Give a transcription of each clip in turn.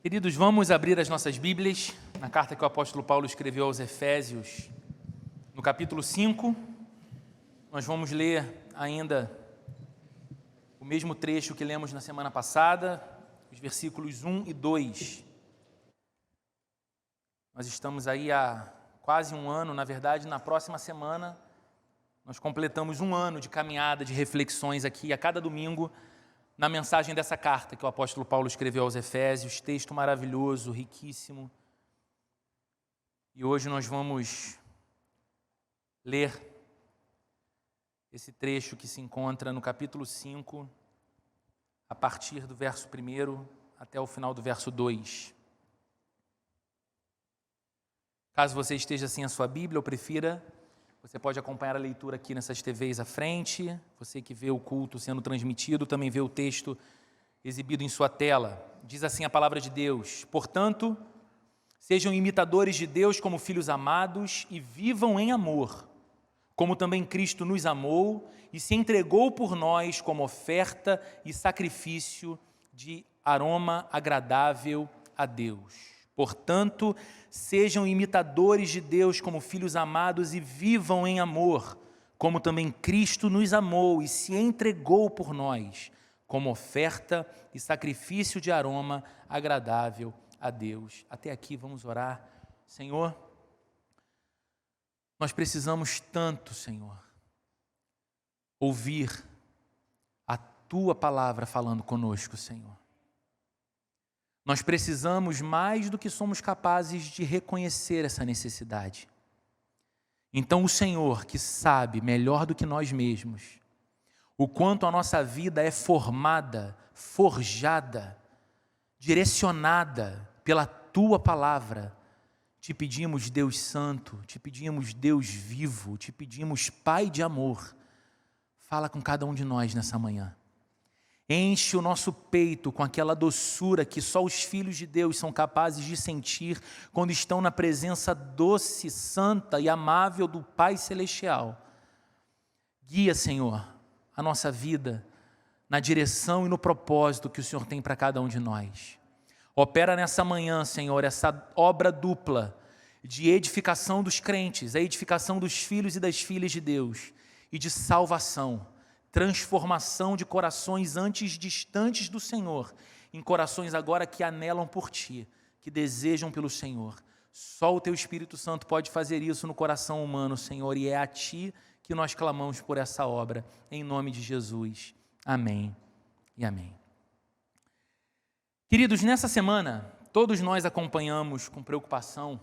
Queridos, vamos abrir as nossas Bíblias na carta que o apóstolo Paulo escreveu aos Efésios, no capítulo 5. Nós vamos ler ainda o mesmo trecho que lemos na semana passada, os versículos 1 e 2. Nós estamos aí há quase um ano, na verdade, na próxima semana, nós completamos um ano de caminhada, de reflexões aqui, a cada domingo, na mensagem dessa carta que o apóstolo Paulo escreveu aos Efésios, texto maravilhoso, riquíssimo. E hoje nós vamos ler esse trecho que se encontra no capítulo 5, a partir do verso 1 até o final do verso 2. Caso você esteja sem a sua Bíblia ou prefira, você pode acompanhar a leitura aqui nessas TVs à frente. Você que vê o culto sendo transmitido, também vê o texto exibido em sua tela. Diz assim a palavra de Deus: portanto, sejam imitadores de Deus como filhos amados e vivam em amor, como também Cristo nos amou e se entregou por nós como oferta e sacrifício de aroma agradável a Deus. Portanto, sejam imitadores de Deus como filhos amados e vivam em amor, como também Cristo nos amou e se entregou por nós, como oferta e sacrifício de aroma agradável a Deus. Até aqui vamos orar. Senhor, nós precisamos tanto, Senhor, ouvir a Tua palavra falando conosco, Senhor. Nós precisamos mais do que somos capazes de reconhecer essa necessidade. Então o Senhor, que sabe melhor do que nós mesmos, o quanto a nossa vida é formada, forjada, direcionada pela Tua palavra, te pedimos, Deus Santo, te pedimos, Deus vivo, te pedimos, Pai de amor, fala com cada um de nós nessa manhã. Enche o nosso peito com aquela doçura que só os filhos de Deus são capazes de sentir quando estão na presença doce, santa e amável do Pai Celestial. Guia, Senhor, a nossa vida na direção e no propósito que o Senhor tem para cada um de nós. Opera nessa manhã, Senhor, essa obra dupla de edificação dos crentes, a edificação dos filhos e das filhas de Deus e de salvação. Transformação de corações antes distantes do Senhor, em corações agora que anelam por Ti, que desejam pelo Senhor. Só o Teu Espírito Santo pode fazer isso no coração humano, Senhor, e é a Ti que nós clamamos por essa obra, em nome de Jesus. Amém e amém. Queridos, nessa semana, todos nós acompanhamos com preocupação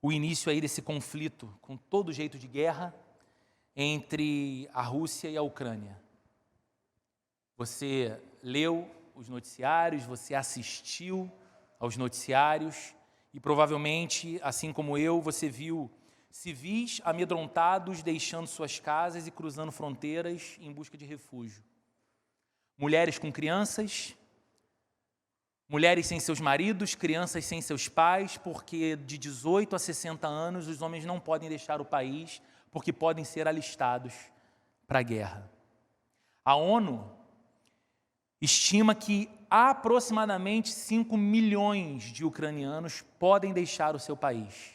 o início aí desse conflito, com todo jeito de guerra, entre a Rússia e a Ucrânia. Você leu os noticiários, você assistiu aos noticiários e provavelmente, assim como eu, você viu civis amedrontados deixando suas casas e cruzando fronteiras em busca de refúgio. Mulheres com crianças, mulheres sem seus maridos, crianças sem seus pais, porque de 18 a 60 anos os homens não podem deixar o país porque podem ser alistados para a guerra. A ONU estima que aproximadamente 5 milhões de ucranianos podem deixar o seu país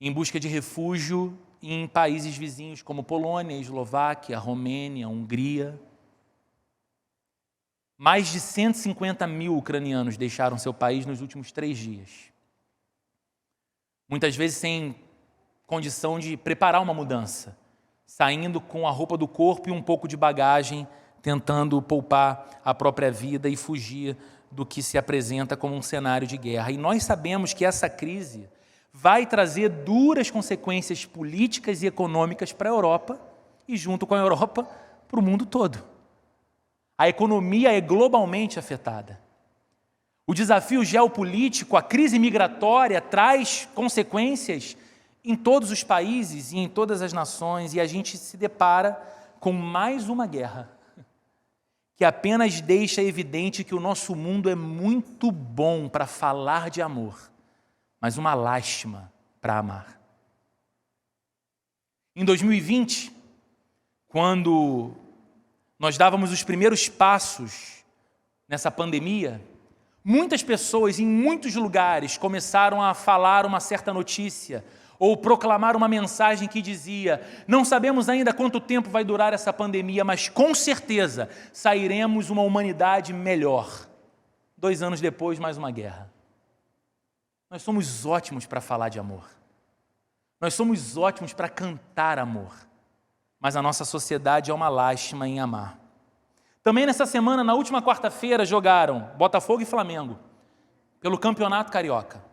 em busca de refúgio em países vizinhos como Polônia, Eslováquia, Romênia, Hungria. Mais de 150 mil ucranianos deixaram seu país nos últimos 3 dias. Muitas vezes sem condição de preparar uma mudança, saindo com a roupa do corpo e um pouco de bagagem, tentando poupar a própria vida e fugir do que se apresenta como um cenário de guerra. E nós sabemos que essa crise vai trazer duras consequências políticas e econômicas para a Europa e, junto com a Europa, para o mundo todo. A economia é globalmente afetada. O desafio geopolítico, a crise migratória, traz consequências em todos os países e em todas as nações, e a gente se depara com mais uma guerra, que apenas deixa evidente que o nosso mundo é muito bom para falar de amor, mas uma lástima para amar. Em 2020, quando nós dávamos os primeiros passos nessa pandemia, Muitas pessoas em muitos lugares começaram a falar uma certa notícia ou proclamar uma mensagem que dizia: não sabemos ainda quanto tempo vai durar essa pandemia, mas com certeza sairemos uma humanidade melhor. 2 anos depois, mais uma guerra. Nós somos ótimos para falar de amor. Nós somos ótimos para cantar amor. Mas a nossa sociedade é uma lástima em amar. Também nessa semana, na última quarta-feira, jogaram Botafogo e Flamengo pelo Campeonato Carioca.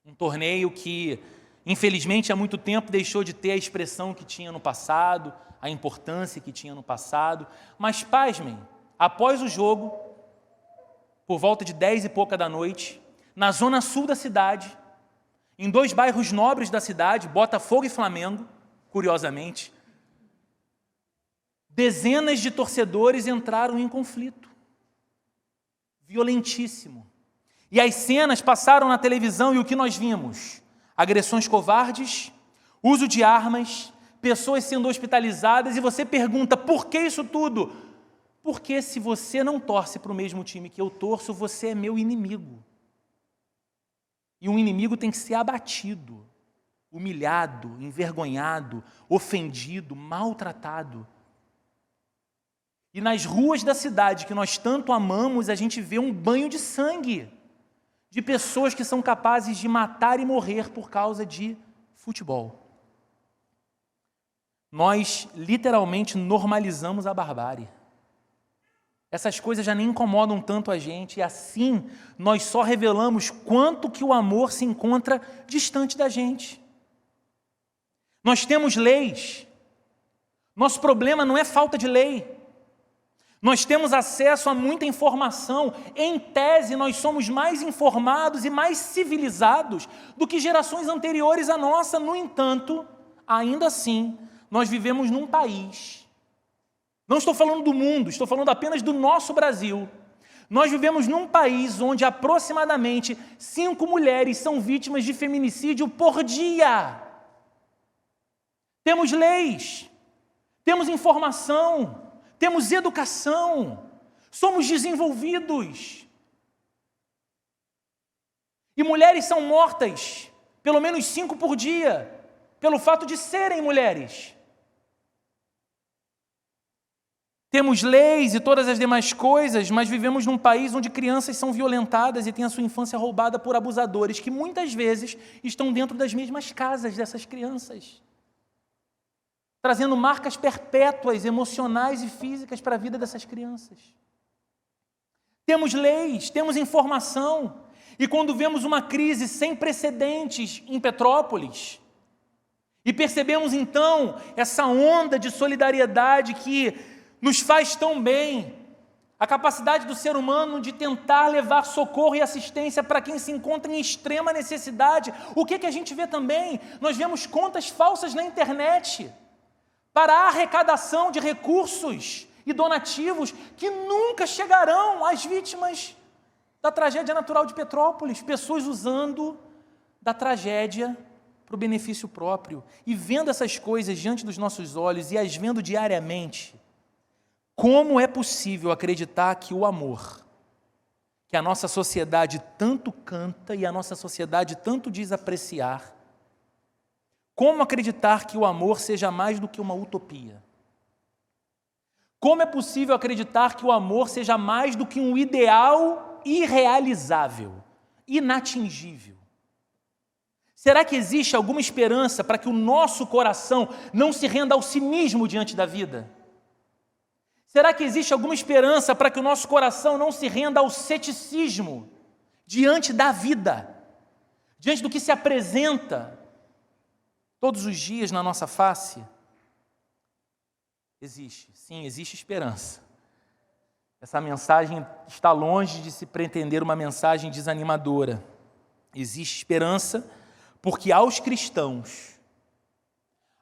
Um torneio que, infelizmente, há muito tempo deixou de ter a expressão que tinha no passado, a importância que tinha no passado. Mas, pasmem, após o jogo, por volta de 10 e pouca da noite, na zona sul da cidade, em 2 bairros nobres da cidade, Botafogo e Flamengo, curiosamente, dezenas de torcedores entraram em conflito, violentíssimo. E as cenas passaram na televisão e o que nós vimos? Agressões covardes, uso de armas, pessoas sendo hospitalizadas, e você pergunta, por que isso tudo? Porque se você não torce para o mesmo time que eu torço, você é meu inimigo. E um inimigo tem que ser abatido, humilhado, envergonhado, ofendido, maltratado. E nas ruas da cidade que nós tanto amamos, a gente vê um banho de sangue de pessoas que são capazes de matar e morrer por causa de futebol. Nós literalmente normalizamos a barbárie. Essas coisas já nem incomodam tanto a gente, e assim nós só revelamos quanto que o amor se encontra distante da gente. Nós temos leis. Nosso problema não é falta de lei. Nós temos acesso a muita informação. Em tese, nós somos mais informados e mais civilizados do que gerações anteriores à nossa. No entanto, ainda assim, nós vivemos num país. Não estou falando do mundo, estou falando apenas do nosso Brasil. Nós vivemos num país onde aproximadamente 5 mulheres são vítimas de feminicídio por dia. Temos leis, temos informação, temos educação, somos desenvolvidos. E mulheres são mortas, pelo menos 5 por dia, pelo fato de serem mulheres. Temos leis e todas as demais coisas, mas vivemos num país onde crianças são violentadas e têm a sua infância roubada por abusadores, que muitas vezes estão dentro das mesmas casas dessas crianças, trazendo marcas perpétuas, emocionais e físicas para a vida dessas crianças. Temos leis, temos informação, e quando vemos uma crise sem precedentes em Petrópolis, e percebemos então essa onda de solidariedade que nos faz tão bem, a capacidade do ser humano de tentar levar socorro e assistência para quem se encontra em extrema necessidade, o que a gente vê também? Nós vemos contas falsas na internet, para a arrecadação de recursos e donativos que nunca chegarão às vítimas da tragédia natural de Petrópolis, pessoas usando da tragédia para o benefício próprio. E vendo essas coisas diante dos nossos olhos e as vendo diariamente, como é possível acreditar que o amor, que a nossa sociedade tanto canta e a nossa sociedade tanto diz apreciar, como acreditar que o amor seja mais do que uma utopia? Como é possível acreditar que o amor seja mais do que um ideal irrealizável, inatingível? Será que existe alguma esperança para que o nosso coração não se renda ao cinismo diante da vida? Será que existe alguma esperança para que o nosso coração não se renda ao ceticismo diante da vida, diante do que se apresenta todos os dias na nossa face? Existe, sim, existe esperança. Essa mensagem está longe de se pretender uma mensagem desanimadora. Existe esperança porque aos cristãos,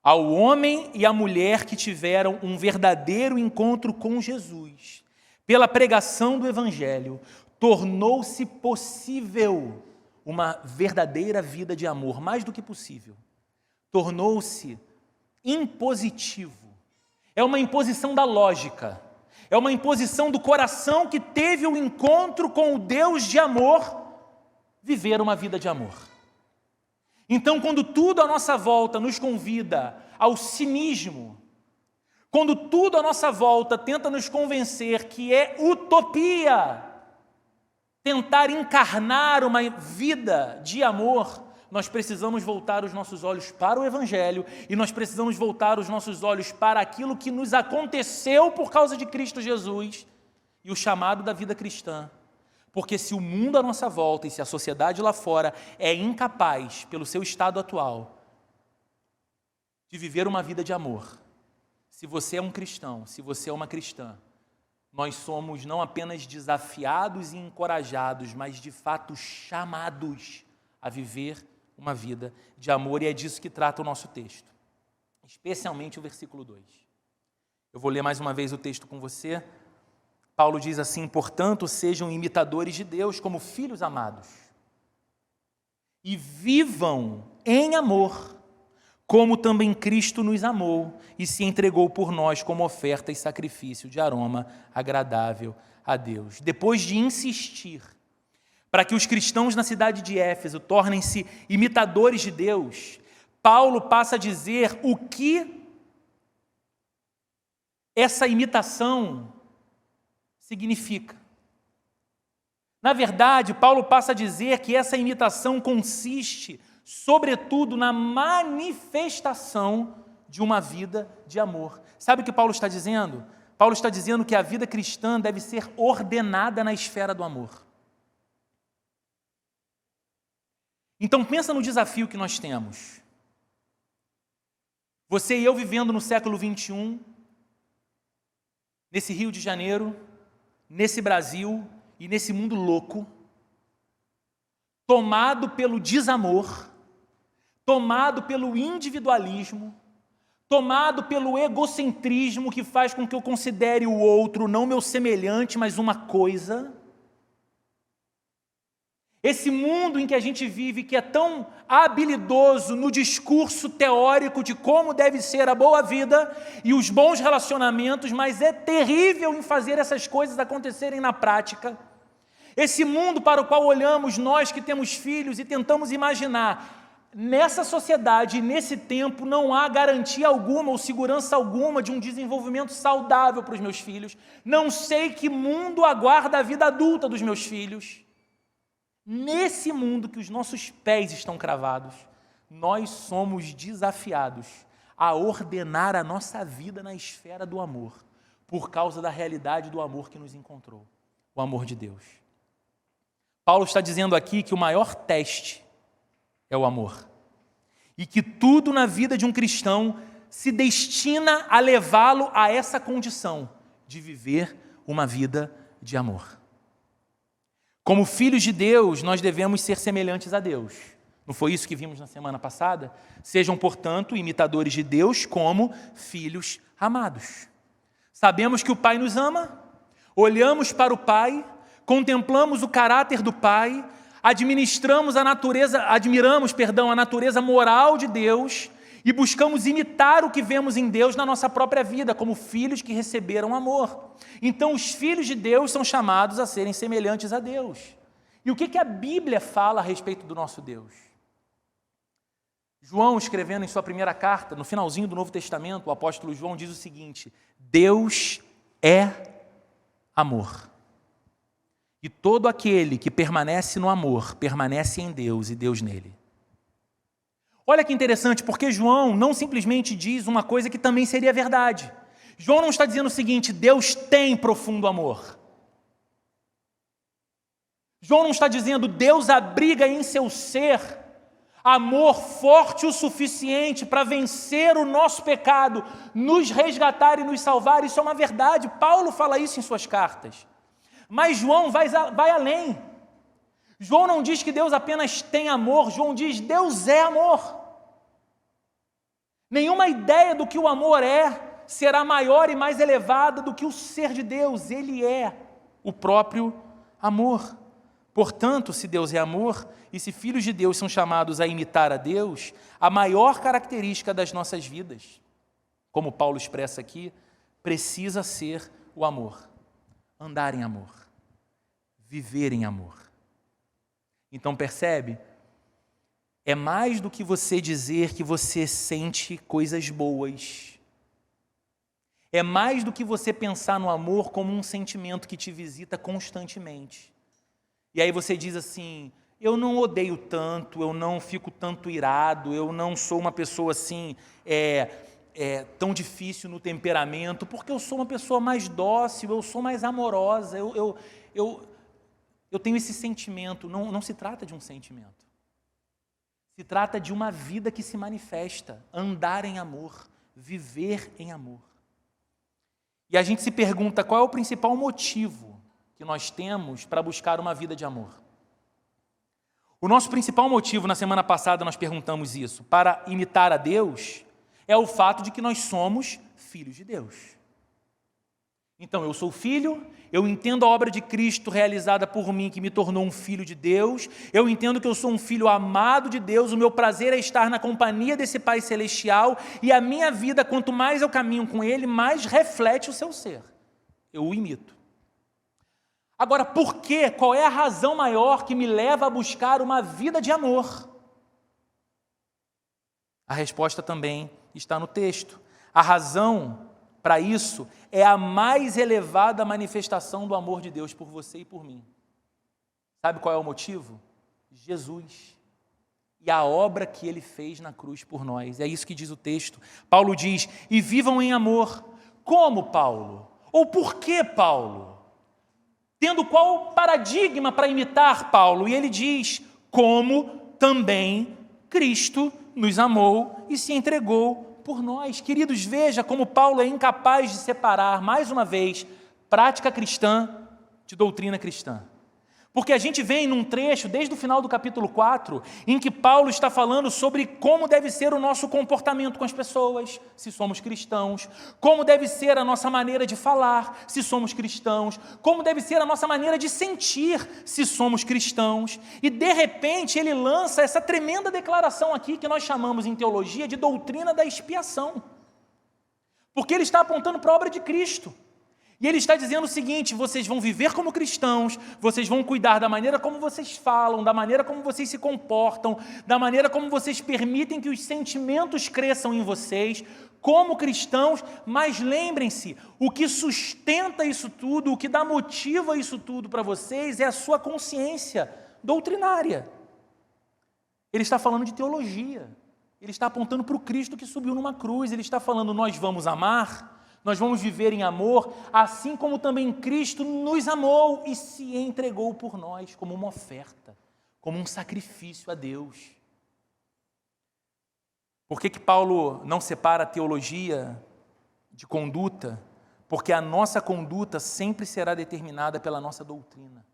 ao homem e à mulher que tiveram um verdadeiro encontro com Jesus, pela pregação do Evangelho, tornou-se possível uma verdadeira vida de amor, mais do que possível. Tornou-se impositivo. É uma imposição da lógica. É uma imposição do coração que teve um encontro com o Deus de amor, viver uma vida de amor. Então, quando tudo à nossa volta nos convida ao cinismo, quando tudo à nossa volta tenta nos convencer que é utopia tentar encarnar uma vida de amor, nós precisamos voltar os nossos olhos para o Evangelho e nós precisamos voltar os nossos olhos para aquilo que nos aconteceu por causa de Cristo Jesus e o chamado da vida cristã. Porque se o mundo à nossa volta e se a sociedade lá fora é incapaz, pelo seu estado atual, de viver uma vida de amor, se você é um cristão, se você é uma cristã, nós somos não apenas desafiados e encorajados, mas de fato chamados a viver uma vida de amor, e é disso que trata o nosso texto, especialmente o versículo 2. Eu vou ler mais uma vez o texto com você. Paulo diz assim: portanto, sejam imitadores de Deus como filhos amados, e vivam em amor, como também Cristo nos amou e se entregou por nós como oferta e sacrifício de aroma agradável a Deus. Depois de insistir para que os cristãos na cidade de Éfeso tornem-se imitadores de Deus, Paulo passa a dizer o que essa imitação significa. Na verdade, Paulo passa a dizer que essa imitação consiste, sobretudo, na manifestação de uma vida de amor. Sabe o que Paulo está dizendo? Paulo está dizendo que a vida cristã deve ser ordenada na esfera do amor. Então pensa no desafio que nós temos. Você e eu vivendo no século 21, nesse Rio de Janeiro, nesse Brasil e nesse mundo louco, tomado pelo desamor, tomado pelo individualismo, tomado pelo egocentrismo que faz com que eu considere o outro não meu semelhante, mas uma coisa. Esse mundo em que a gente vive, que é tão habilidoso no discurso teórico de como deve ser a boa vida e os bons relacionamentos, mas é terrível em fazer essas coisas acontecerem na prática. Esse mundo para o qual olhamos nós que temos filhos e tentamos imaginar, nessa sociedade, nesse tempo, não há garantia alguma ou segurança alguma de um desenvolvimento saudável para os meus filhos. Não sei que mundo aguarda a vida adulta dos meus filhos. Nesse mundo que os nossos pés estão cravados, nós somos desafiados a ordenar a nossa vida na esfera do amor, por causa da realidade do amor que nos encontrou, o amor de Deus. Paulo está dizendo aqui que o maior teste é o amor, e que tudo na vida de um cristão se destina a levá-lo a essa condição de viver uma vida de amor. Como filhos de Deus, nós devemos ser semelhantes a Deus. Não foi isso que vimos na semana passada? Sejam, portanto, imitadores de Deus como filhos amados. Sabemos que o Pai nos ama, olhamos para o Pai, contemplamos o caráter do Pai, admiramos a natureza moral de Deus e buscamos imitar o que vemos em Deus na nossa própria vida, como filhos que receberam amor. Então, os filhos de Deus são chamados a serem semelhantes a Deus. E o que a Bíblia fala a respeito do nosso Deus? João, escrevendo em sua primeira carta, no finalzinho do Novo Testamento, o apóstolo João diz o seguinte: Deus é amor. E todo aquele que permanece no amor, permanece em Deus e Deus nele. Olha que interessante, porque João não simplesmente diz uma coisa que também seria verdade. João não está dizendo o seguinte: Deus tem profundo amor. João não está dizendo Deus abriga em seu ser amor forte o suficiente para vencer o nosso pecado, nos resgatar e nos salvar. Isso é uma verdade. Paulo fala isso em suas cartas. Mas João vai além. João não diz que Deus apenas tem amor, João diz Deus é amor. Nenhuma ideia do que o amor é será maior e mais elevada do que o ser de Deus. Ele é o próprio amor. Portanto, se Deus é amor e se filhos de Deus são chamados a imitar a Deus, a maior característica das nossas vidas, como Paulo expressa aqui, precisa ser o amor, andar em amor, viver em amor. Então percebe? É mais do que você dizer que você sente coisas boas. É mais do que você pensar no amor como um sentimento que te visita constantemente. E aí você diz assim, eu não odeio tanto, eu não fico tanto irado, eu não sou uma pessoa assim, tão difícil no temperamento, porque eu sou uma pessoa mais dócil, eu sou mais amorosa, eu tenho esse sentimento. Não se trata de um sentimento. Se trata de uma vida que se manifesta, andar em amor, viver em amor. E a gente se pergunta qual é o principal motivo que nós temos para buscar uma vida de amor. O nosso principal motivo, na semana passada nós perguntamos isso, para imitar a Deus, é o fato de que nós somos filhos de Deus. Então eu sou filho, eu entendo a obra de Cristo realizada por mim, que me tornou um filho de Deus, eu entendo que eu sou um filho amado de Deus, o meu prazer é estar na companhia desse Pai Celestial, e a minha vida, quanto mais eu caminho com Ele, mais reflete o seu ser. Eu o imito. Agora, por quê? Qual é a razão maior que me leva a buscar uma vida de amor? A resposta também está no texto. A razão para isso é a mais elevada manifestação do amor de Deus por você e por mim. Sabe qual é o motivo? Jesus e a obra que Ele fez na cruz por nós. É isso que diz o texto. Paulo diz, e vivam em amor. Como, Paulo? Ou por que, Paulo? Tendo qual paradigma para imitar Paulo? E ele diz, como também Cristo nos amou e se entregou por nós. Queridos, veja como Paulo é incapaz de separar, mais uma vez, prática cristã de doutrina cristã. Porque a gente vem num trecho, desde o final do capítulo 4, em que Paulo está falando sobre como deve ser o nosso comportamento com as pessoas, se somos cristãos, como deve ser a nossa maneira de falar, se somos cristãos, como deve ser a nossa maneira de sentir, se somos cristãos. E, de repente, ele lança essa tremenda declaração aqui, que nós chamamos em teologia de doutrina da expiação. Porque ele está apontando para a obra de Cristo. E ele está dizendo o seguinte, vocês vão viver como cristãos, vocês vão cuidar da maneira como vocês falam, da maneira como vocês se comportam, da maneira como vocês permitem que os sentimentos cresçam em vocês, como cristãos, mas lembrem-se, o que sustenta isso tudo, o que dá motivo a isso tudo para vocês é a sua consciência doutrinária. Ele está falando de teologia, ele está apontando para o Cristo que subiu numa cruz, ele está falando, nós vamos amar, nós vamos viver em amor, assim como também Cristo nos amou e se entregou por nós como uma oferta, como um sacrifício a Deus. Por que Paulo não separa a teologia de conduta? Porque a nossa conduta sempre será determinada pela nossa doutrina.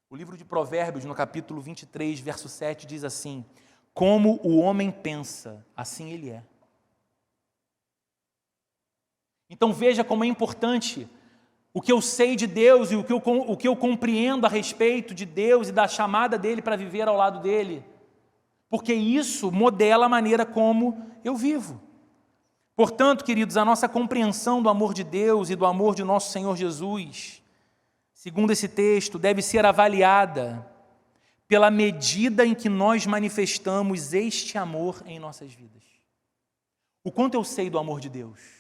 O livro de Provérbios, no capítulo 23, verso 7, diz assim, como o homem pensa, assim ele é. Então veja como é importante o que eu sei de Deus e o que eu compreendo a respeito de Deus e da chamada dEle para viver ao lado dEle, porque isso modela a maneira como eu vivo. Portanto, queridos, a nossa compreensão do amor de Deus e do amor de nosso Senhor Jesus, segundo esse texto, deve ser avaliada pela medida em que nós manifestamos este amor em nossas vidas. O quanto eu sei do amor de Deus?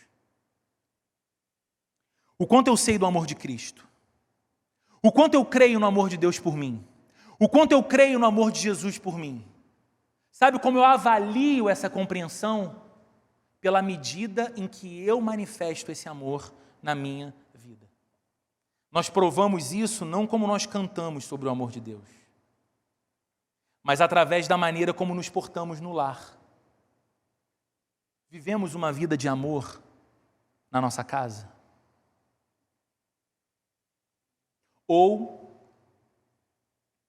O quanto eu sei do amor de Cristo? O quanto eu creio no amor de Deus por mim? O quanto eu creio no amor de Jesus por mim? Sabe como eu avalio essa compreensão? Pela medida em que eu manifesto esse amor na minha vida. Nós provamos isso não como nós cantamos sobre o amor de Deus, mas através da maneira como nos portamos no lar. Vivemos uma vida de amor na nossa casa? Ou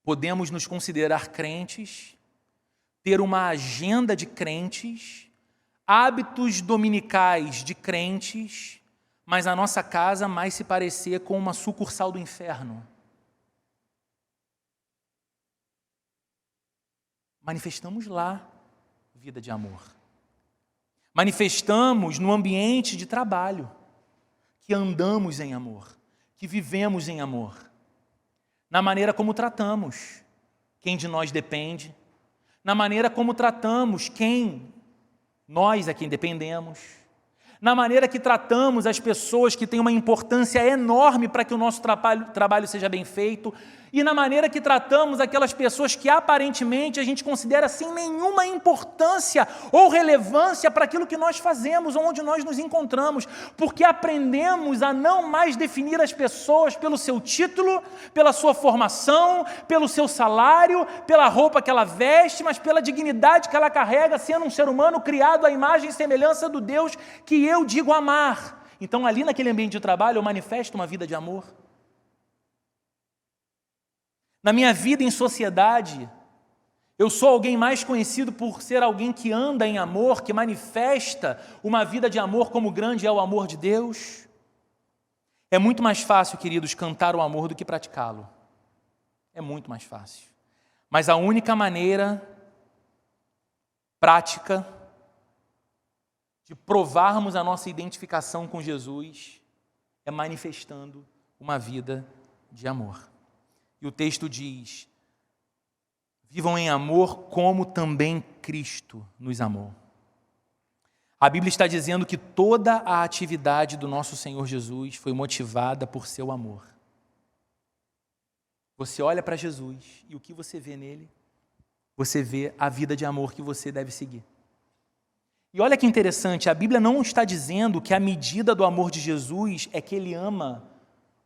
podemos nos considerar crentes, ter uma agenda de crentes, hábitos dominicais de crentes, mas a nossa casa mais se parecer com uma sucursal do inferno. Manifestamos lá vida de amor. Manifestamos no ambiente de trabalho, que andamos em amor, que vivemos em amor, na maneira como tratamos quem de nós depende, na maneira como tratamos nós a quem dependemos, na maneira que tratamos as pessoas que têm uma importância enorme para que o nosso trabalho seja bem feito, e na maneira que tratamos aquelas pessoas que aparentemente a gente considera sem nenhuma importância ou relevância para aquilo que nós fazemos, ou onde nós nos encontramos, porque aprendemos a não mais definir as pessoas pelo seu título, pela sua formação, pelo seu salário, pela roupa que ela veste, mas pela dignidade que ela carrega, sendo um ser humano criado à imagem e semelhança do Deus que eu digo amar. Então, ali naquele ambiente de trabalho, eu manifesto uma vida de amor. Na minha vida em sociedade, eu sou alguém mais conhecido por ser alguém que anda em amor, que manifesta uma vida de amor como grande é o amor de Deus. É muito mais fácil, queridos, cantar o amor do que praticá-lo. É muito mais fácil. Mas a única maneira prática de provarmos a nossa identificação com Jesus é manifestando uma vida de amor. E o texto diz: vivam em amor como também Cristo nos amou. A Bíblia está dizendo que toda a atividade do nosso Senhor Jesus foi motivada por seu amor. Você olha para Jesus e o que você vê nele? Você vê a vida de amor que você deve seguir. E olha que interessante, a Bíblia não está dizendo que a medida do amor de Jesus é que ele ama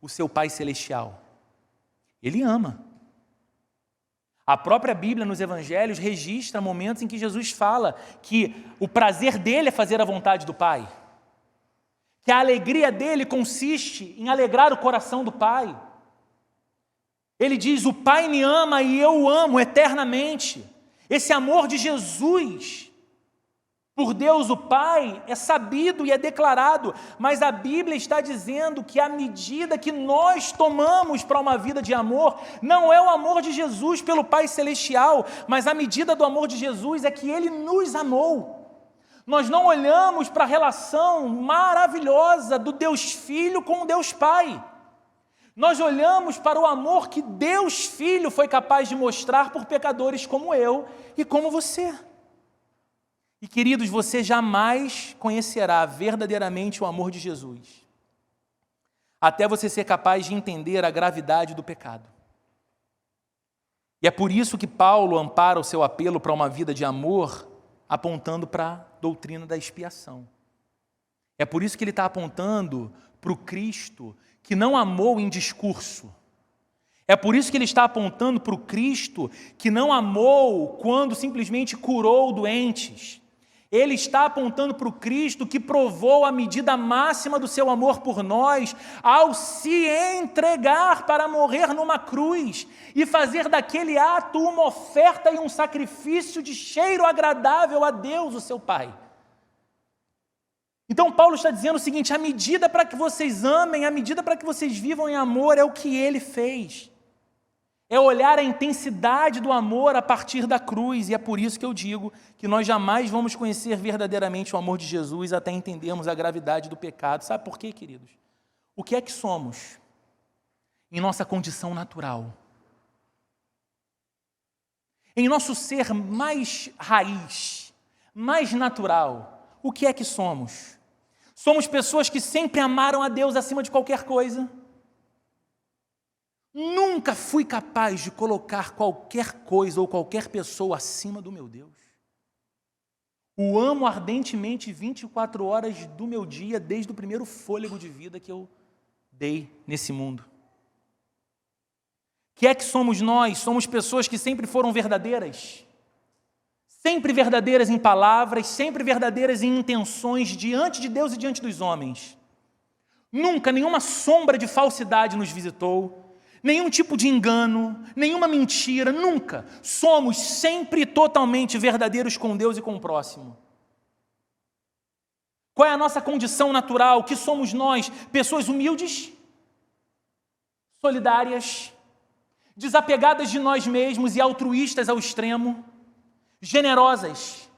o seu Pai Celestial. Ele ama. A própria Bíblia, nos Evangelhos, registra momentos em que Jesus fala que o prazer dele é fazer a vontade do Pai, que a alegria dele consiste em alegrar o coração do Pai. Ele diz: o Pai me ama e eu o amo eternamente. Esse amor de Jesus por Deus o Pai é sabido e é declarado, mas a Bíblia está dizendo que a medida que nós tomamos para uma vida de amor não é o amor de Jesus pelo Pai Celestial, mas a medida do amor de Jesus é que Ele nos amou. Nós não olhamos para a relação maravilhosa do Deus Filho com o Deus Pai. Nós olhamos para o amor que Deus Filho foi capaz de mostrar por pecadores como eu e como você. E, queridos, você jamais conhecerá verdadeiramente o amor de Jesus até você ser capaz de entender a gravidade do pecado. E é por isso que Paulo ampara o seu apelo para uma vida de amor apontando para a doutrina da expiação. É por isso que ele está apontando para o Cristo que não amou em discurso. É por isso que ele está apontando para o Cristo que não amou quando simplesmente curou doentes. Ele está apontando para o Cristo que provou a medida máxima do seu amor por nós ao se entregar para morrer numa cruz e fazer daquele ato uma oferta e um sacrifício de cheiro agradável a Deus, o seu Pai. Então Paulo está dizendo o seguinte: a medida para que vocês amem, a medida para que vocês vivam em amor é o que ele fez. É olhar a intensidade do amor a partir da cruz, e é por isso que eu digo que nós jamais vamos conhecer verdadeiramente o amor de Jesus até entendermos a gravidade do pecado. Sabe por quê, queridos? O que é que somos em nossa condição natural? Em nosso ser mais raiz, mais natural, o que é que somos? Somos pessoas que sempre amaram a Deus acima de qualquer coisa. Nunca fui capaz de colocar qualquer coisa ou qualquer pessoa acima do meu Deus. O amo ardentemente 24 horas do meu dia, desde o primeiro fôlego de vida que eu dei nesse mundo. O que é que somos nós? Somos pessoas que sempre foram verdadeiras. Sempre verdadeiras em palavras, sempre verdadeiras em intenções diante de Deus e diante dos homens. Nunca nenhuma sombra de falsidade nos visitou. Nenhum tipo de engano, nenhuma mentira, nunca. Somos sempre totalmente verdadeiros com Deus e com o próximo. Qual é a nossa condição natural? O que somos nós? Pessoas humildes, solidárias, desapegadas de nós mesmos e altruístas ao extremo, generosas,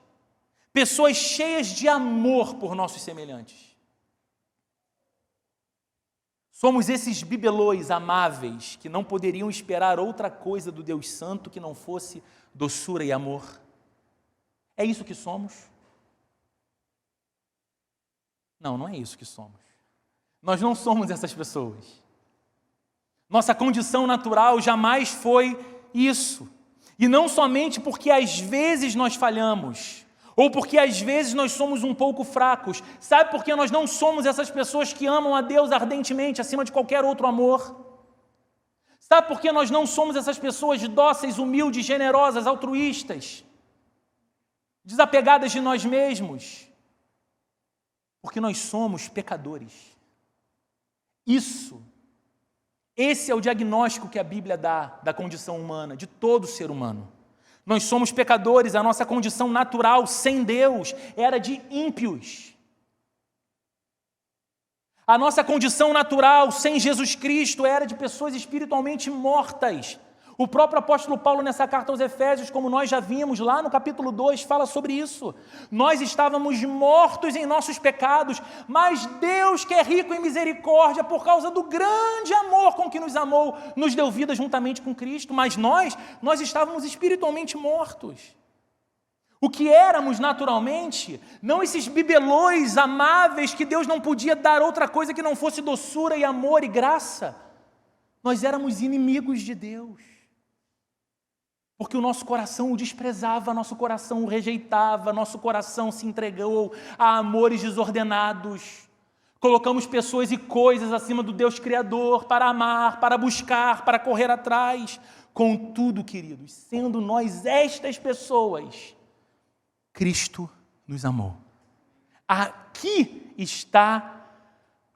pessoas cheias de amor por nossos semelhantes. Somos esses bibelôs amáveis que não poderiam esperar outra coisa do Deus Santo que não fosse doçura e amor. É isso que somos? Não, não é isso que somos. Nós não somos essas pessoas. Nossa condição natural jamais foi isso. E não somente porque às vezes nós falhamos, ou porque às vezes nós somos um pouco fracos. Sabe por que nós não somos essas pessoas que amam a Deus ardentemente, acima de qualquer outro amor? Sabe por que nós não somos essas pessoas dóceis, humildes, generosas, altruístas, desapegadas de nós mesmos? Porque nós somos pecadores. Esse é o diagnóstico que a Bíblia dá da condição humana, de todo ser humano. Nós somos pecadores, a nossa condição natural sem Deus era de ímpios. A nossa condição natural sem Jesus Cristo era de pessoas espiritualmente mortas. O próprio apóstolo Paulo, nessa carta aos Efésios, como nós já vimos lá no capítulo 2, fala sobre isso. Nós estávamos mortos em nossos pecados, mas Deus, que é rico em misericórdia, por causa do grande amor com que nos amou, nos deu vida juntamente com Cristo. Mas nós estávamos espiritualmente mortos. O que éramos naturalmente, não esses bibelôs amáveis que Deus não podia dar outra coisa que não fosse doçura e amor e graça. Nós éramos inimigos de Deus. Porque o nosso coração o desprezava, nosso coração o rejeitava, nosso coração se entregou a amores desordenados. Colocamos pessoas e coisas acima do Deus Criador para amar, para buscar, para correr atrás. Contudo, queridos, sendo nós estas pessoas, Cristo nos amou. Aqui está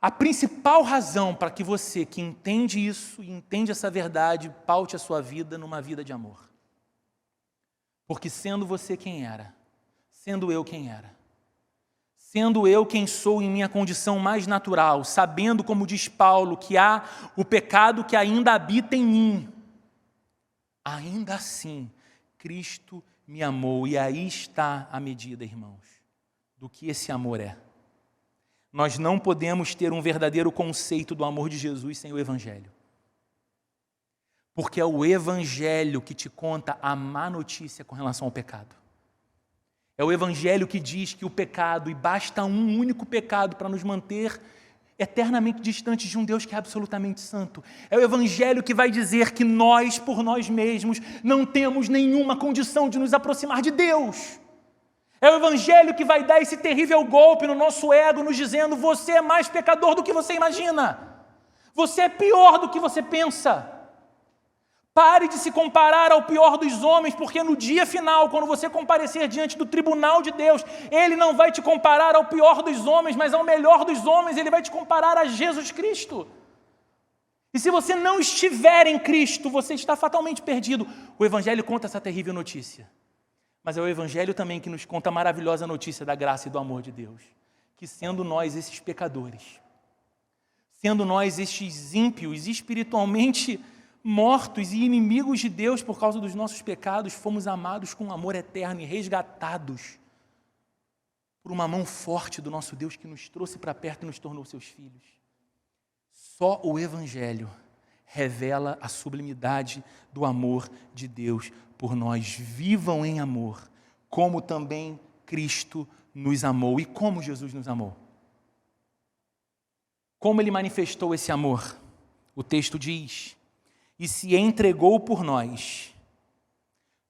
a principal razão para que você, que entende isso e entende essa verdade, paute a sua vida numa vida de amor. Porque sendo você quem era, sendo eu quem era, sendo eu quem sou em minha condição mais natural, sabendo, como diz Paulo, que há o pecado que ainda habita em mim, ainda assim, Cristo me amou. E aí está a medida, irmãos, do que esse amor é. Nós não podemos ter um verdadeiro conceito do amor de Jesus sem o Evangelho. Porque é o Evangelho que te conta a má notícia com relação ao pecado. É o Evangelho que diz que o pecado, e basta um único pecado para nos manter eternamente distantes de um Deus que é absolutamente santo. É o Evangelho que vai dizer que nós, por nós mesmos, não temos nenhuma condição de nos aproximar de Deus. É o Evangelho que vai dar esse terrível golpe no nosso ego, nos dizendo: você é mais pecador do que você imagina. Você é pior do que você pensa. Pare de se comparar ao pior dos homens, porque no dia final, quando você comparecer diante do tribunal de Deus, Ele não vai te comparar ao pior dos homens, mas ao melhor dos homens. Ele vai te comparar a Jesus Cristo. E se você não estiver em Cristo, você está fatalmente perdido. O Evangelho conta essa terrível notícia. Mas é o Evangelho também que nos conta a maravilhosa notícia da graça e do amor de Deus. Que sendo nós esses pecadores, sendo nós estes ímpios, espiritualmente mortos e inimigos de Deus por causa dos nossos pecados, fomos amados com amor eterno e resgatados por uma mão forte do nosso Deus que nos trouxe para perto e nos tornou seus filhos. Só o Evangelho revela a sublimidade do amor de Deus por nós. Vivam em amor, como também Cristo nos amou. E como Jesus nos amou? Como Ele manifestou esse amor? O texto diz: e se entregou por nós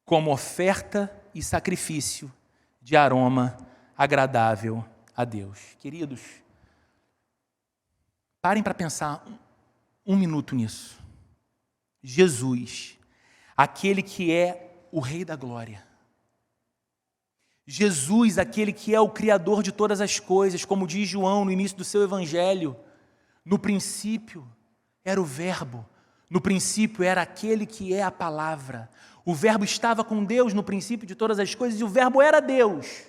como oferta e sacrifício de aroma agradável a Deus. Queridos, parem para pensar um minuto nisso. Jesus, aquele que é o Rei da Glória. Jesus, aquele que é o Criador de todas as coisas, como diz João no início do seu Evangelho. No princípio era o Verbo. No princípio era aquele que é a palavra. O Verbo estava com Deus no princípio de todas as coisas e o Verbo era Deus.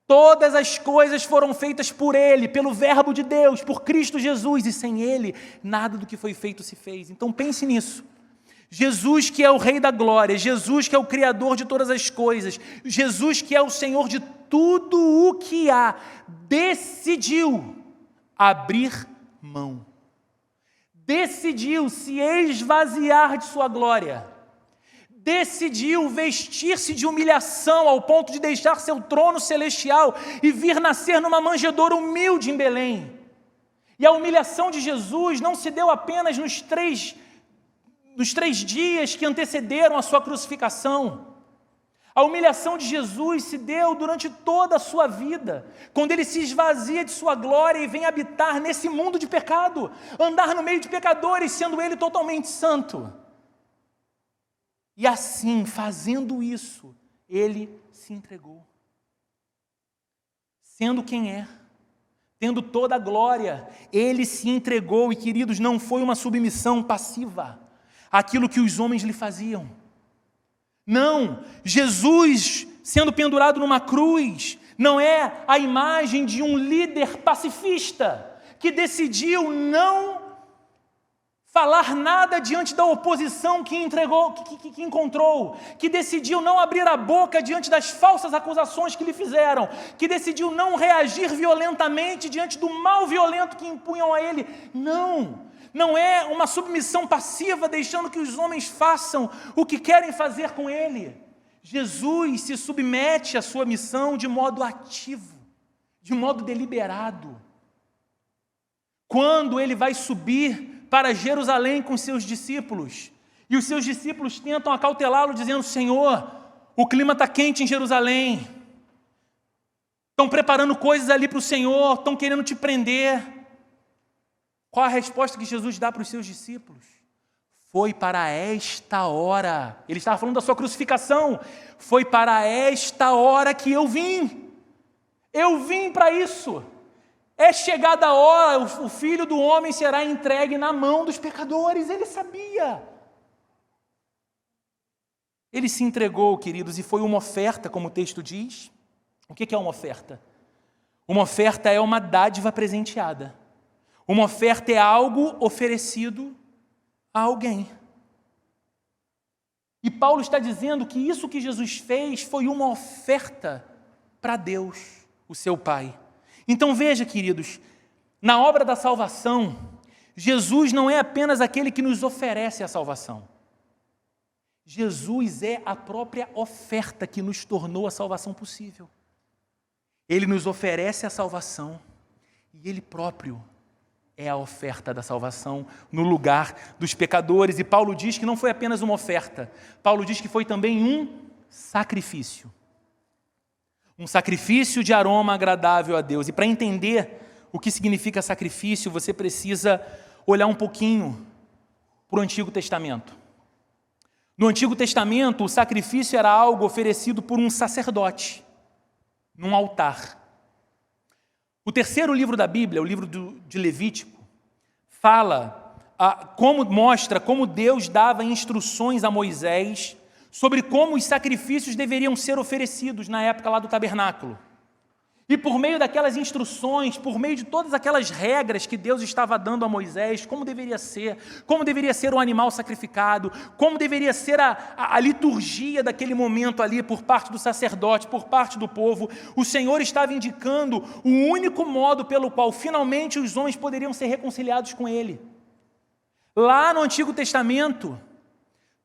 Todas as coisas foram feitas por Ele, pelo Verbo de Deus, por Cristo Jesus, e sem Ele, nada do que foi feito se fez. Então pense nisso. Jesus que é o Rei da Glória, Jesus que é o Criador de todas as coisas, Jesus que é o Senhor de tudo o que há, decidiu abrir mão. decidiu se esvaziar de sua glória, decidiu vestir-se de humilhação ao ponto de deixar seu trono celestial e vir nascer numa manjedoura humilde em Belém. E a humilhação de Jesus não se deu apenas nos três dias que antecederam a sua crucificação. A humilhação de Jesus se deu durante toda a sua vida, quando ele se esvazia de sua glória e vem habitar nesse mundo de pecado, andar no meio de pecadores, sendo ele totalmente santo. E assim, fazendo isso, ele se entregou. Sendo quem é, tendo toda a glória, ele se entregou. E, queridos, não foi uma submissão passiva àquilo que os homens lhe faziam. Não, Jesus sendo pendurado numa cruz não é a imagem de um líder pacifista que decidiu não falar nada diante da oposição que encontrou, que decidiu não abrir a boca diante das falsas acusações que lhe fizeram, que decidiu não reagir violentamente diante do mal violento que impunham a ele. Não é uma submissão passiva, deixando que os homens façam o que querem fazer com ele. Jesus se submete à sua missão de modo ativo, de modo deliberado. Quando ele vai subir para Jerusalém com seus discípulos, e os seus discípulos tentam acautelá-lo, dizendo: Senhor, o clima está quente em Jerusalém, estão preparando coisas ali para o Senhor, estão querendo te prender. Qual a resposta que Jesus dá para os seus discípulos? Foi para esta hora. Ele estava falando da sua crucificação. Foi para esta hora que eu vim. Eu vim para isso. É chegada a hora, o Filho do Homem será entregue na mão dos pecadores. Ele sabia. Ele se entregou, queridos, e foi uma oferta, como o texto diz. O que é uma oferta? Uma oferta é uma dádiva presenteada. Uma oferta é algo oferecido a alguém. E Paulo está dizendo que isso que Jesus fez foi uma oferta para Deus, o seu Pai. Então veja, queridos, na obra da salvação, Jesus não é apenas aquele que nos oferece a salvação. Jesus é a própria oferta que nos tornou a salvação possível. Ele nos oferece a salvação e Ele próprio é a oferta da salvação no lugar dos pecadores. E Paulo diz que não foi apenas uma oferta. Paulo diz que foi também um sacrifício. Um sacrifício de aroma agradável a Deus. E para entender o que significa sacrifício, você precisa olhar um pouquinho para o Antigo Testamento. No Antigo Testamento, o sacrifício era algo oferecido por um sacerdote, num altar. O terceiro livro da Bíblia, o livro de Levítico, mostra como Deus dava instruções a Moisés sobre como os sacrifícios deveriam ser oferecidos na época lá do tabernáculo. E por meio daquelas instruções, por meio de todas aquelas regras que Deus estava dando a Moisés, como deveria ser o animal sacrificado, como deveria ser a liturgia daquele momento ali por parte do sacerdote, por parte do povo, o Senhor estava indicando o único modo pelo qual finalmente os homens poderiam ser reconciliados com Ele. Lá no Antigo Testamento,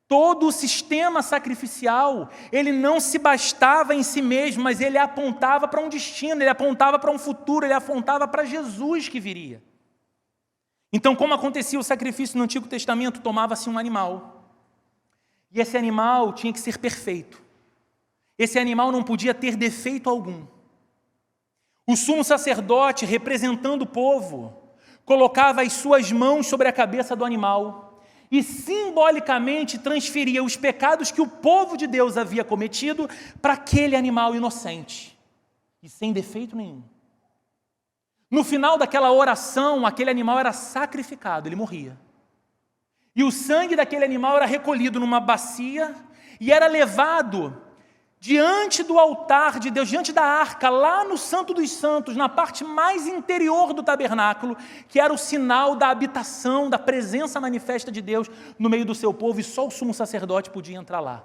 todo o sistema sacrificial, ele não se bastava em si mesmo, mas ele apontava para um destino, ele apontava para um futuro, ele apontava para Jesus que viria. Então, como acontecia o sacrifício no Antigo Testamento? Tomava-se um animal. E esse animal tinha que ser perfeito. Esse animal não podia ter defeito algum. O sumo sacerdote, representando o povo, colocava as suas mãos sobre a cabeça do animal e simbolicamente transferia os pecados que o povo de Deus havia cometido para aquele animal inocente e sem defeito nenhum. No final daquela oração, aquele animal era sacrificado, ele morria. E o sangue daquele animal era recolhido numa bacia e era levado diante do altar de Deus, diante da arca, lá no Santo dos Santos, na parte mais interior do tabernáculo, que era o sinal da habitação, da presença manifesta de Deus no meio do seu povo, e só o sumo sacerdote podia entrar lá.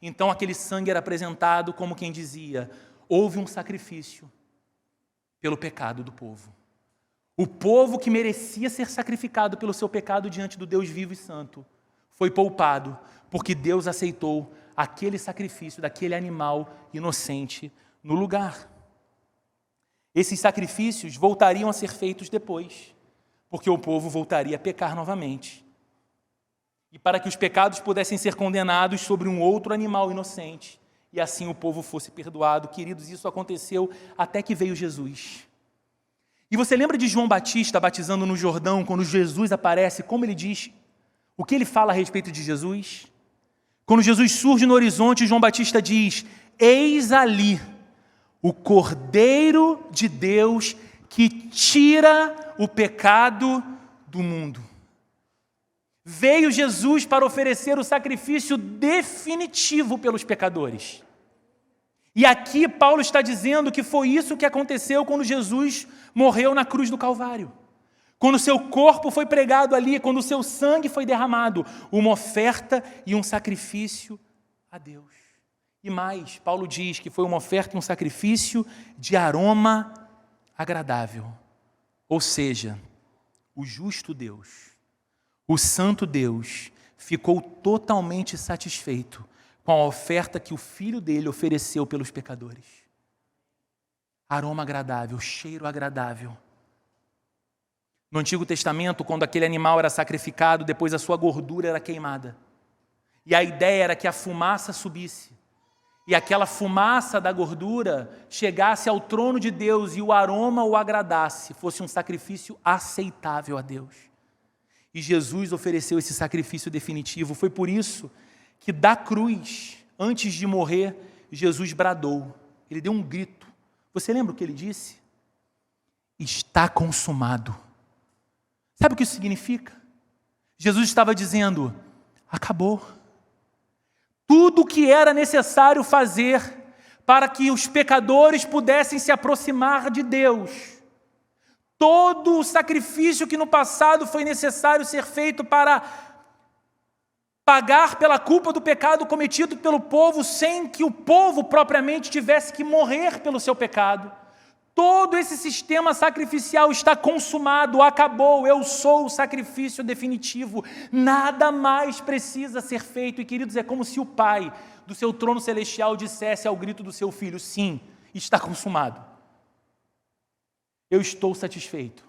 Então aquele sangue era apresentado como quem dizia: houve um sacrifício pelo pecado do povo. O povo que merecia ser sacrificado pelo seu pecado diante do Deus vivo e santo foi poupado, porque Deus aceitou aquele sacrifício daquele animal inocente no lugar. Esses sacrifícios voltariam a ser feitos depois, porque o povo voltaria a pecar novamente. E para que os pecados pudessem ser condenados sobre um outro animal inocente, e assim o povo fosse perdoado. Queridos, isso aconteceu até que veio Jesus. E você lembra de João Batista batizando no Jordão, quando Jesus aparece, como ele diz, o que ele fala a respeito de Jesus? Quando Jesus surge no horizonte, João Batista diz: eis ali o Cordeiro de Deus que tira o pecado do mundo. Veio Jesus para oferecer o sacrifício definitivo pelos pecadores. E aqui Paulo está dizendo que foi isso que aconteceu quando Jesus morreu na cruz do Calvário. Quando o seu corpo foi pregado ali, quando o seu sangue foi derramado, uma oferta e um sacrifício a Deus. E mais, Paulo diz que foi uma oferta e um sacrifício de aroma agradável. Ou seja, o justo Deus, o santo Deus, ficou totalmente satisfeito com a oferta que o Filho dele ofereceu pelos pecadores. Aroma agradável, cheiro agradável. No Antigo Testamento, quando aquele animal era sacrificado, depois a sua gordura era queimada. E a ideia era que a fumaça subisse. E aquela fumaça da gordura chegasse ao trono de Deus e o aroma o agradasse, fosse um sacrifício aceitável a Deus. E Jesus ofereceu esse sacrifício definitivo. Foi por isso que da cruz, antes de morrer, Jesus bradou. Ele deu um grito. Você lembra o que ele disse? Está consumado. Sabe o que isso significa? Jesus estava dizendo: acabou. Tudo o que era necessário fazer para que os pecadores pudessem se aproximar de Deus, todo o sacrifício que no passado foi necessário ser feito para pagar pela culpa do pecado cometido pelo povo, sem que o povo propriamente tivesse que morrer pelo seu pecado. Todo esse sistema sacrificial está consumado, acabou, eu sou o sacrifício definitivo, nada mais precisa ser feito. E queridos, é como se o Pai do seu trono celestial dissesse ao grito do seu Filho: sim, está consumado, eu estou satisfeito.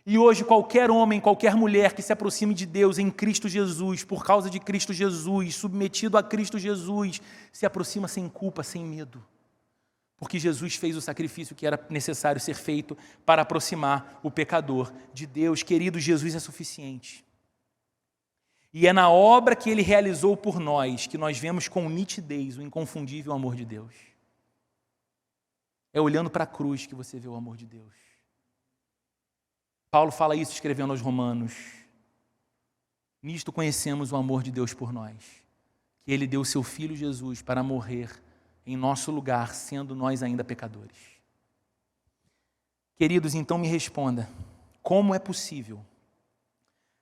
E hoje qualquer homem, qualquer mulher que se aproxime de Deus em Cristo Jesus, por causa de Cristo Jesus, submetido a Cristo Jesus, se aproxima sem culpa, sem medo. Porque Jesus fez o sacrifício que era necessário ser feito para aproximar o pecador de Deus. Querido, Jesus é suficiente. E é na obra que Ele realizou por nós que nós vemos com nitidez o inconfundível amor de Deus. É olhando para a cruz que você vê o amor de Deus. Paulo fala isso escrevendo aos Romanos. Nisto conhecemos o amor de Deus por nós, que Ele deu o seu Filho Jesus para morrer em nosso lugar, sendo nós ainda pecadores. Queridos, então me responda: como é possível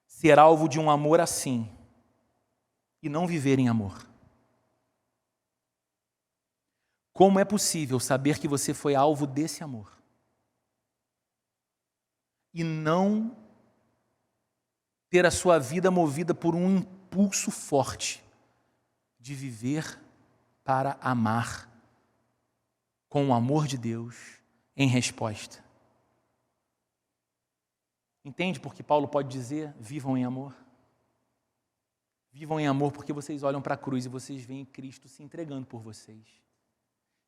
ser alvo de um amor assim e não viver em amor? Como é possível saber que você foi alvo desse amor e não ter a sua vida movida por um impulso forte de viver para amar com o amor de Deus em resposta? Entende porque Paulo pode dizer: vivam em amor? Vivam em amor porque vocês olham para a cruz e vocês veem Cristo se entregando por vocês.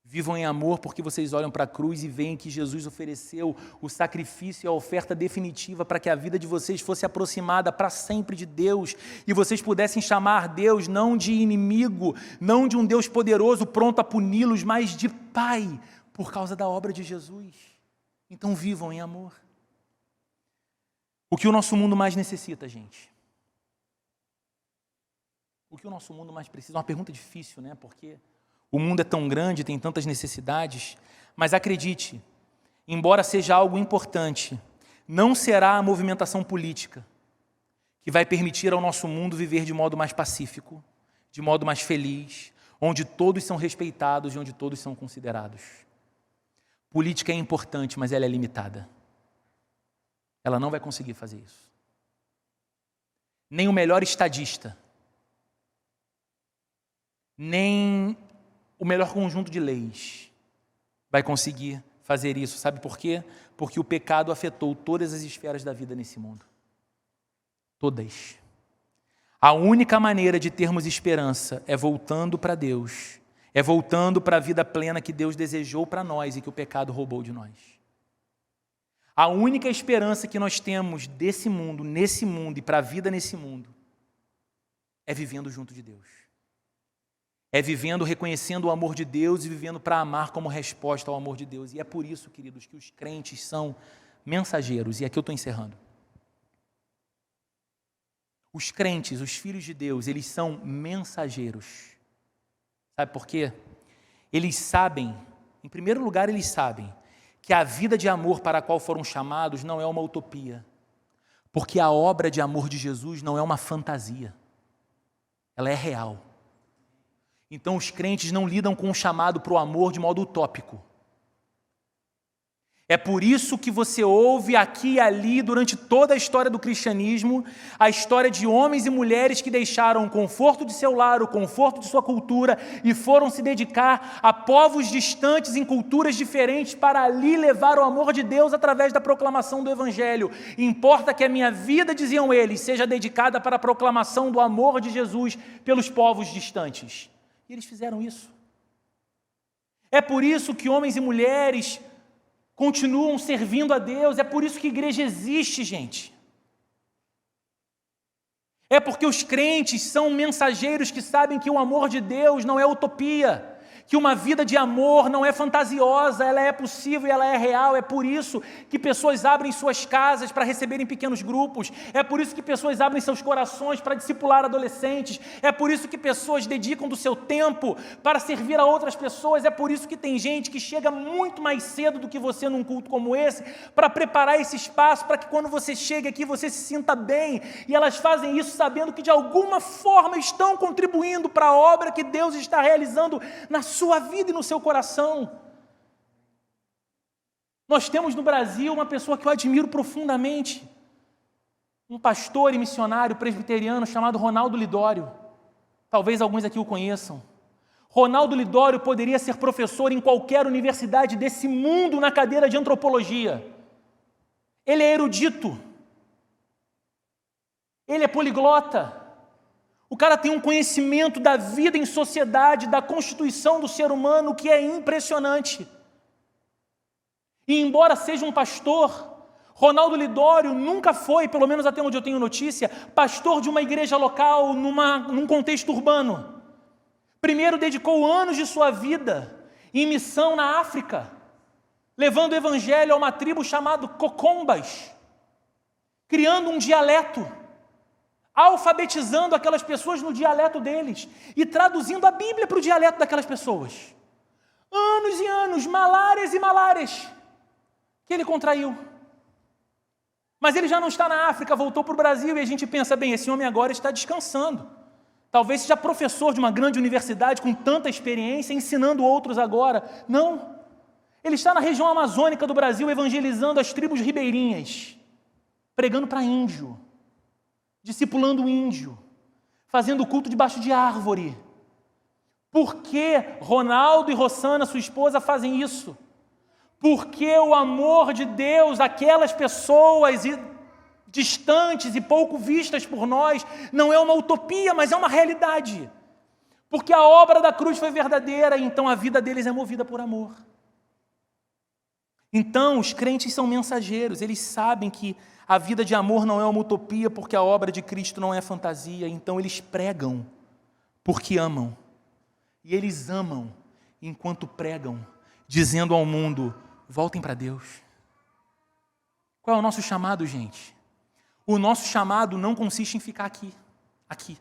Vivam em amor porque vocês olham para a cruz e veem que Jesus ofereceu o sacrifício e a oferta definitiva para que a vida de vocês fosse aproximada para sempre de Deus e vocês pudessem chamar Deus não de inimigo, não de um Deus poderoso pronto a puni-los, mas de Pai, por causa da obra de Jesus. Então vivam em amor. O que o nosso mundo mais necessita, gente? O que o nosso mundo mais precisa? É uma pergunta difícil, né? Porque o mundo é tão grande, tem tantas necessidades, mas acredite, embora seja algo importante, não será a movimentação política que vai permitir ao nosso mundo viver de modo mais pacífico, de modo mais feliz, onde todos são respeitados e onde todos são considerados. Política é importante, mas ela é limitada. ela não vai conseguir fazer isso. Nem o melhor estadista, nem o melhor conjunto de leis vai conseguir fazer isso. Sabe por quê? Porque o pecado afetou todas as esferas da vida nesse mundo. Todas. A única maneira de termos esperança é voltando para Deus, é voltando para a vida plena que Deus desejou para nós e que o pecado roubou de nós. A única esperança que nós temos desse mundo, nesse mundo e para a vida nesse mundo, é vivendo junto de Deus. É vivendo, reconhecendo o amor de Deus e vivendo para amar como resposta ao amor de Deus. E é por isso, queridos, que os crentes são mensageiros. E aqui eu estou encerrando. Os crentes, os filhos de Deus, eles são mensageiros. Sabe por quê? Eles sabem, em primeiro lugar, eles sabem que a vida de amor para a qual foram chamados não é uma utopia. Porque a obra de amor de Jesus não é uma fantasia. Ela é real. Então os crentes não lidam com o chamado para o amor de modo utópico. É por isso que você ouve aqui e ali, durante toda a história do cristianismo, a história de homens e mulheres que deixaram o conforto de seu lar, o conforto de sua cultura e foram se dedicar a povos distantes em culturas diferentes para ali levar o amor de Deus através da proclamação do Evangelho. Importa que a minha vida, diziam eles, seja dedicada para a proclamação do amor de Jesus pelos povos distantes. E eles fizeram isso. É por isso que homens e mulheres continuam servindo a Deus, é por isso que a igreja existe, gente. É porque os crentes são mensageiros que sabem que o amor de Deus não é utopia, que uma vida de amor não é fantasiosa, ela é possível e ela é real. É por isso que pessoas abrem suas casas para receberem pequenos grupos, é por isso que pessoas abrem seus corações para discipular adolescentes, é por isso que pessoas dedicam do seu tempo para servir a outras pessoas, é por isso que tem gente que chega muito mais cedo do que você num culto como esse, para preparar esse espaço, para que quando você chegue aqui você se sinta bem, e elas fazem isso sabendo que de alguma forma estão contribuindo para a obra que Deus está realizando na sua vida e no seu coração. Nós temos no Brasil uma pessoa que eu admiro profundamente, um pastor e missionário presbiteriano chamado Ronaldo Lidório. Talvez alguns aqui o conheçam. Ronaldo Lidório poderia ser professor em qualquer universidade desse mundo na cadeira de antropologia. Ele é erudito. Ele é poliglota. O cara tem um conhecimento da vida em sociedade, da constituição do ser humano, que é impressionante. E embora seja um pastor, Ronaldo Lidório nunca foi, pelo menos até onde eu tenho notícia, pastor de uma igreja local num contexto urbano. Primeiro dedicou anos de sua vida em missão na África, levando o evangelho a uma tribo chamada Cocombas, criando um dialeto, alfabetizando aquelas pessoas no dialeto deles e traduzindo a Bíblia para o dialeto daquelas pessoas. Anos e anos, malárias e malárias que ele contraiu. Mas ele já não está na África, voltou para o Brasil, e a gente pensa, bem, esse homem agora está descansando. Talvez seja professor de uma grande universidade com tanta experiência, ensinando outros agora. Não. Ele está na região amazônica do Brasil, evangelizando as tribos ribeirinhas, pregando para índio, discipulando o índio, fazendo culto debaixo de árvore. Por que Ronaldo e Rossana, sua esposa, fazem isso? Porque o amor de Deus, aquelas pessoas distantes e pouco vistas por nós, não é uma utopia, mas é uma realidade. Porque a obra da cruz foi verdadeira, então a vida deles é movida por amor. Então, os crentes são mensageiros, eles sabem que a vida de amor não é uma utopia, porque a obra de Cristo não é fantasia, então eles pregam porque amam. E eles amam enquanto pregam, dizendo ao mundo, voltem para Deus. Qual é o nosso chamado, gente? O nosso chamado não consiste em ficar aqui.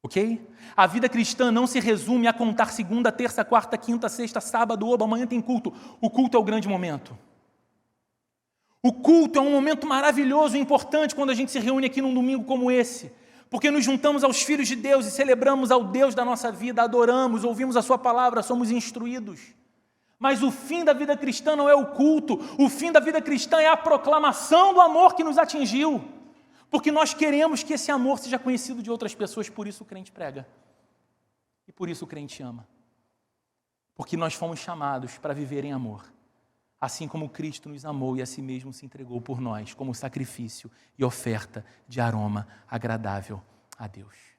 Ok? A vida cristã não se resume a contar segunda, terça, quarta, quinta, sexta, sábado, oba, amanhã tem culto. O culto é o grande momento. O culto é um momento maravilhoso e importante quando a gente se reúne aqui num domingo como esse, porque nos juntamos aos filhos de Deus e celebramos ao Deus da nossa vida, adoramos, ouvimos a sua palavra, somos instruídos. Mas o fim da vida cristã não é o culto, o fim da vida cristã é a proclamação do amor que nos atingiu. Porque nós queremos que esse amor seja conhecido de outras pessoas, por isso o crente prega. E por isso o crente ama. Porque nós fomos chamados para viver em amor. Assim como Cristo nos amou e a si mesmo se entregou por nós, como sacrifício e oferta de aroma agradável a Deus.